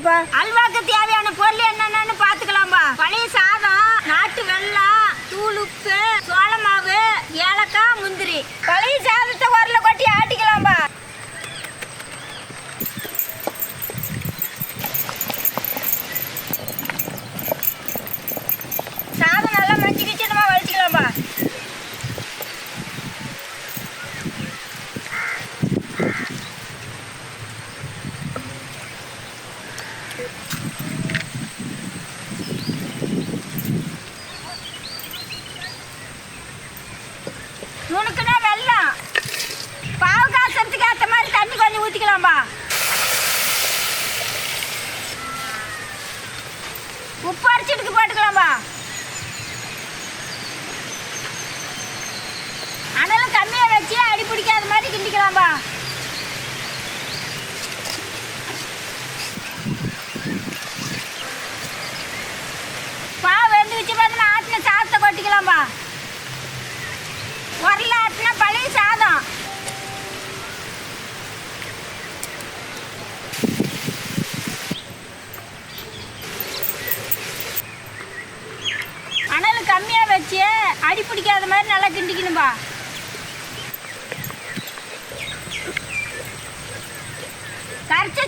கிண்டிக்கலாம்ப்பா. அல்வாக்கு தேவையான பொருள் என்னென்னு பார்த்துக்கலாம்பா. பழைய சாதம், நாட்டு வெல்லம், தூள் உப்பு, சோள மாவு, ஏலக்காய், முந்திரி. பழைய சாதத்தை உரல கொட்டி ஆட்டிக்கலாம்பா. சாதம் நல்லா மஞ்சிக்கிச்சு நம்ம வலிச்சுக்கலாம்பா. நுணுக்குனா வெல்லம், பாவு காய்ச்சறதுக்கு ஏற்ற மாதிரி தண்ணி கொஞ்சம் ஊற்றிக்கலாம்பா. உப்பு அரைச்சிட்டுக்கு போட்டுக்கலாம்பா. அனலும் கம்மியாக வச்சு அடி பிடிக்காத மாதிரி கிண்டிக்கலாம்பா. பாவு வெந்து வச்சு பார்த்தீங்கன்னா ஆட்டின சாதத்தை கொட்டிக்கலாம்பா. உரல ஆட்டினா பழைய சாதம். அனல் கம்மியாக வச்சு அடி பிடிக்காத மாதிரி நல்லா கிண்டிக்கணும்பா. கரைச்ச